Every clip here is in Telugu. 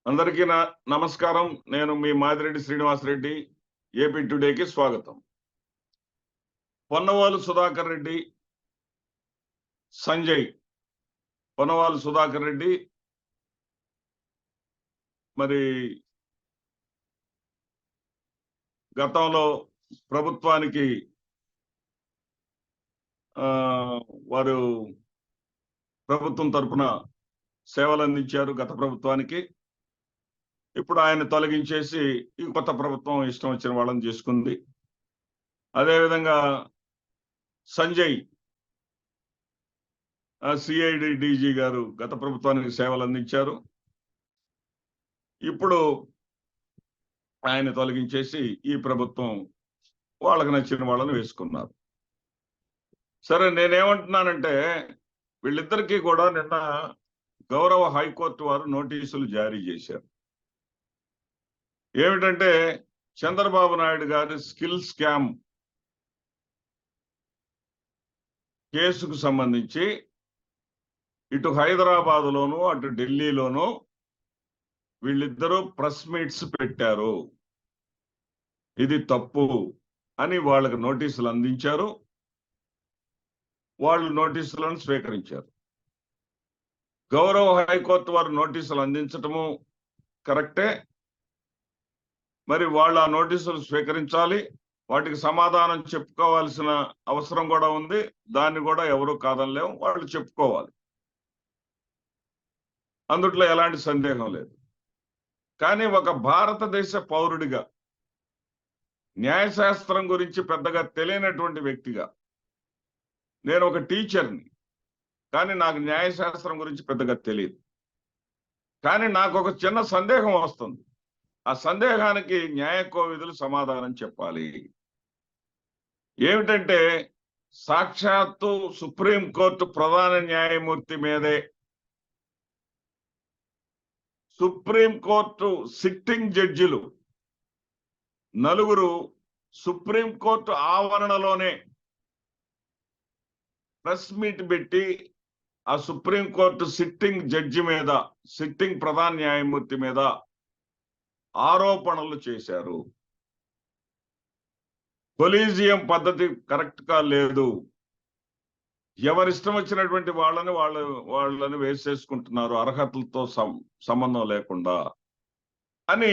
అందరికీ నమస్కారం. నేను మీ మాదిరెడ్డి శ్రీనివాసరెడ్డి. ఏపీ టుడేకి స్వాగతం. పొన్నవాలు సుధాకర్ రెడ్డి, సంజయ్. పొన్నవాలు సుధాకర్ రెడ్డి మరి గతంలో ప్రభుత్వానికి వారు ప్రభుత్వం తరపున సేవలు అందించారు గత ప్రభుత్వానికి. ఇప్పుడు ఆయన తొలగించేసి ఈ కొత్త ప్రభుత్వం ఇష్టం వచ్చిన వాళ్ళని చేసుకుంది. అదేవిధంగా సంజయ్ సిఐడి డీజీ గారు గత ప్రభుత్వానికి సేవలు అందించారు. ఇప్పుడు ఆయన తొలగించేసి ఈ ప్రభుత్వం వాళ్ళకి నచ్చిన వాళ్ళని వేసుకున్నారు. సరే, నేనేమంటున్నానంటే వీళ్ళిద్దరికీ కూడా నిన్న గౌరవ హైకోర్టు వారు నోటీసులు జారీ చేశారు. ఏమిటంటే చంద్రబాబు నాయుడు గారి స్కిల్ స్కామ్ కేసుకు సంబంధించి ఇటు హైదరాబాద్లోను అటు ఢిల్లీలోను వీళ్ళిద్దరూ ప్రెస్ మీట్స్ పెట్టారు. ఇది తప్పు అని వాళ్ళకి నోటీసులు అందించారు. వాళ్ళు నోటీసులను స్వీకరించారు. గౌరవ హైకోర్టు వారు నోటీసులు అందించటము కరెక్టే. మరి వాళ్ళు ఆ నోటీసులు స్వీకరించాలి, వాటికి సమాధానం చెప్పుకోవాల్సిన అవసరం కూడా ఉంది. దాన్ని కూడా ఎవరు కాదనలేము, వాళ్ళు చెప్పుకోవాలి. అందుట్లో ఎలాంటి సందేహం లేదు. కానీ ఒక భారతదేశ పౌరుడిగా, న్యాయశాస్త్రం గురించి పెద్దగా తెలియనటువంటి వ్యక్తిగా, నేను ఒక టీచర్ని, కానీ నాకు న్యాయశాస్త్రం గురించి పెద్దగా తెలియదు. కానీ నాకు ఒక చిన్న సందేహం వస్తుంది. ఆ సందేహానికి న్యాయ కోవిదులు సమాధానం చెప్పాలి. ఏమిటంటే సాక్షాత్తు సుప్రీంకోర్టు ప్రధాన న్యాయమూర్తి మీదే సుప్రీంకోర్టు సిట్టింగ్ జడ్జిలు నలుగురు సుప్రీంకోర్టు ఆవరణలోనే ప్రెస్ మీట్ పెట్టి ఆ సుప్రీంకోర్టు సిట్టింగ్ జడ్జి మీద, సిట్టింగ్ ప్రధాన న్యాయమూర్తి మీద ఆరోపణలు చేశారు. కొలీజియం పద్ధతి కరెక్ట్ గా లేదు, ఎవరిష్టం వచ్చినటువంటి వాళ్ళని వేసేసుకుంటున్నారు అర్హతలతో సంబంధం లేకుండా అని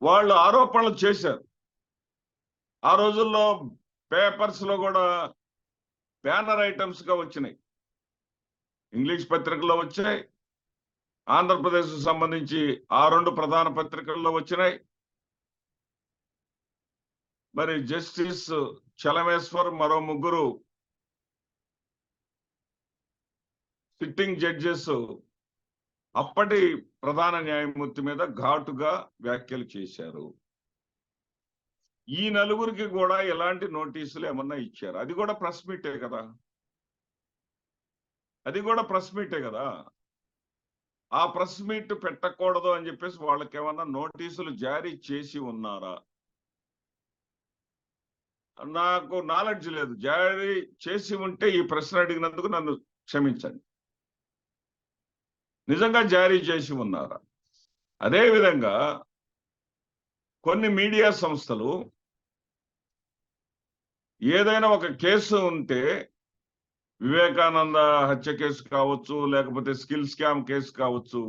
వాళ్ళు ఆరోపణలు చేశారు. ఆ రోజుల్లో పేపర్స్ లో కూడా బ్యానర్ ఐటమ్స్ గా వచ్చినాయి, ఇంగ్లీష్ పత్రికల్లో వచ్చాయి, ఆంధ్రప్రదేశ్ సంబంధించి ఆ రెండు ప్రధాన పత్రికల్లో వచ్చినాయి. మరి జస్టిస్ చలమేశ్వర్ మరో ముగ్గురు సిట్టింగ్ జడ్జెస్ అప్పటి ప్రధాన న్యాయమూర్తి మీద ఘాటుగా వ్యాఖ్యలు చేశారు. ఈ నలుగురికి కూడా ఎలాంటి నోటీసులు ఏమన్నా ఇచ్చారు? అది కూడా ప్రెస్ మీటే కదా, అది కూడా ప్రెస్ మీటే కదా. ఆ ప్రెస్ మీట్ పెట్టకూడదు అని చెప్పేసి వాళ్ళకి ఏమన్నా నోటీసులు జారీ చేసి ఉన్నారా? నాకు నాలెడ్జ్ లేదు. జారీ చేసి ఉంటే ఈ ప్రశ్న అడిగినందుకు నన్ను క్షమించండి. నిజంగా జారీ చేసి ఉన్నారా? అదేవిధంగా కొన్ని మీడియా సంస్థలు ఏదైనా ఒక కేసు ఉంటే, వివేకానంద హత్య కేసు కావచ్చు, లేకపోతే స్కిల్ స్కామ్ కేసు కావచ్చు,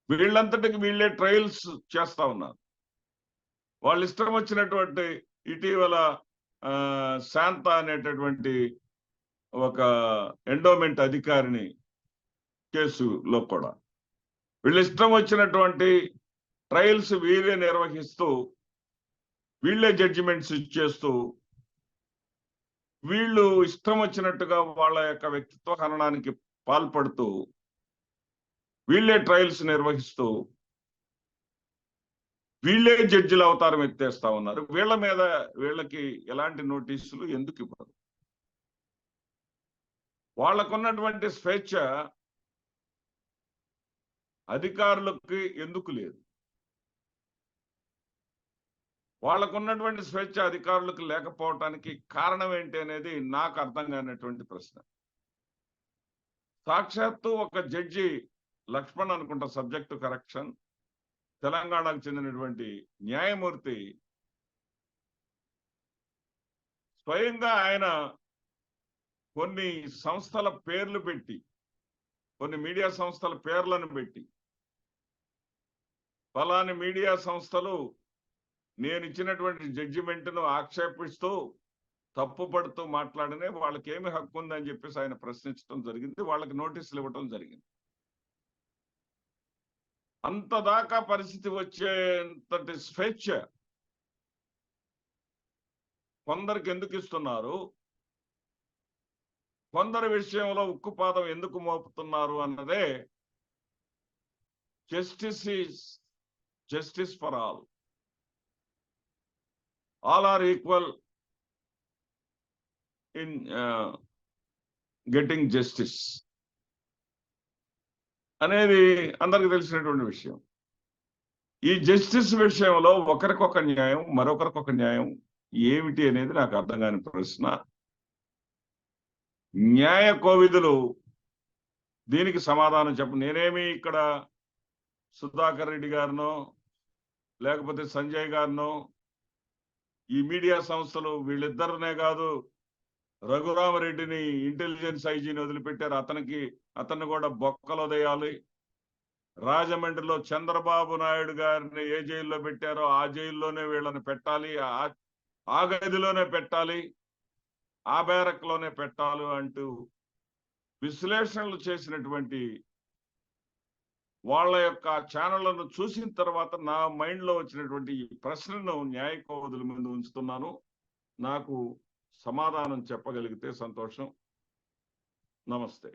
వీళ్ళంతటికి వీళ్ళే ట్రయల్స్ చేస్తా ఉన్నారు. వాళ్ళు ఇష్టం వచ్చినటువంటి ఇటీవల శాంత అనేటటువంటి ఒక ఎండోమెంట్ అధికారిని కేసులో కూడా వీళ్ళు ఇష్టం వచ్చినటువంటి ట్రయల్స్ వీళ్ళే నిర్వహిస్తూ, వీళ్ళే జడ్జిమెంట్స్ ఇచ్చేస్తూ, వీళ్ళు ఇష్టం వచ్చినట్టుగా వాళ్ళ యొక్క వ్యక్తిత్వ హననానికి పాల్పడుతూ, వీళ్ళే ట్రయల్స్ నిర్వహిస్తూ, వీళ్ళే జడ్జిల అవతారం ఎత్తేస్తా ఉన్నారు. వీళ్ళ మీద వీళ్ళకి ఎలాంటి నోటీసులు ఎందుకు ఇవ్వరు? వాళ్ళకున్నటువంటి స్వేచ్ఛ అధికారులకి ఎందుకు లేదు? వాళ్ళకున్నటువంటి స్వేచ్ఛ అధికారులకు లేకపోవటానికి కారణం ఏంటి అనేది నాకు అర్థం కానటువంటి ప్రశ్న. సాక్షాత్తు ఒక జడ్జి లక్ష్మణ్ అనుకుంటా సబ్జెక్టు కరెక్షన్, తెలంగాణకు చెందినటువంటి న్యాయమూర్తి స్వయంగా ఆయన కొన్ని సంస్థల పేర్లు పెట్టి, కొన్ని మీడియా సంస్థల పేర్లను పెట్టి, ఫలాని మీడియా సంస్థలు నేను ఇచ్చినటువంటి జడ్జిమెంట్ను ఆక్షేపిస్తూ తప్పుపడుతూ మాట్లాడనే వాళ్ళకి ఏమి హక్కు ఉందని చెప్పేసి ఆయన ప్రశ్నించడం జరిగింది. వాళ్ళకి నోటీసులు ఇవ్వటం జరిగింది. అంతదాకా పరిస్థితి వచ్చేంతటి స్వేచ్ఛ కొందరికి ఎందుకు ఇస్తున్నారు, కొందరి విషయంలో ఉక్కుపాదం ఎందుకు మోపుతున్నారు అన్నదే justice for all are equal in getting justice అనేది అందరికి తెలిసినటువంటి విషయం. ఈ జస్టిస్ విషయంలో ఒకరికొక న్యాయం, మరొకరికొక న్యాయం ఏమిటి అనేది నాకు అర్థం కాని ప్రశ్న. న్యాయ కోవిదులు దీనికి సమాధానం నేనేమి ఇక్కడ సుధాకర్ రెడ్డి గారినో లేకపోతే సంజయ్ గారినో, ఈ మీడియా సంస్థలు వీళ్ళిద్దరినే కాదు, రఘురామరెడ్డిని ఇంటెలిజెన్స్ ఐజీని వదిలిపెట్టారు, అతన్ని కూడా బొక్కలు వేయాలి. రాజమండ్రిలో చంద్రబాబు నాయుడు గారిని ఏ జైల్లో పెట్టారో ఆ జైల్లోనే వీళ్ళని పెట్టాలి, ఆ గదిలోనే పెట్టాలి, ఆ బ్యారక్లోనే పెట్టాలి అంటూ విశ్లేషణలు చేసినటువంటి వాళ్ళ యొక్క ఛానళ్లను చూసిన తర్వాత నా మైండ్ లో వచ్చినటువంటి ఈ ప్రశ్నను న్యాయ కోవిదుల ముందు ఉంచుతున్నాను. నాకు సమాధానం చెప్పగలిగితే సంతోషం. నమస్తే.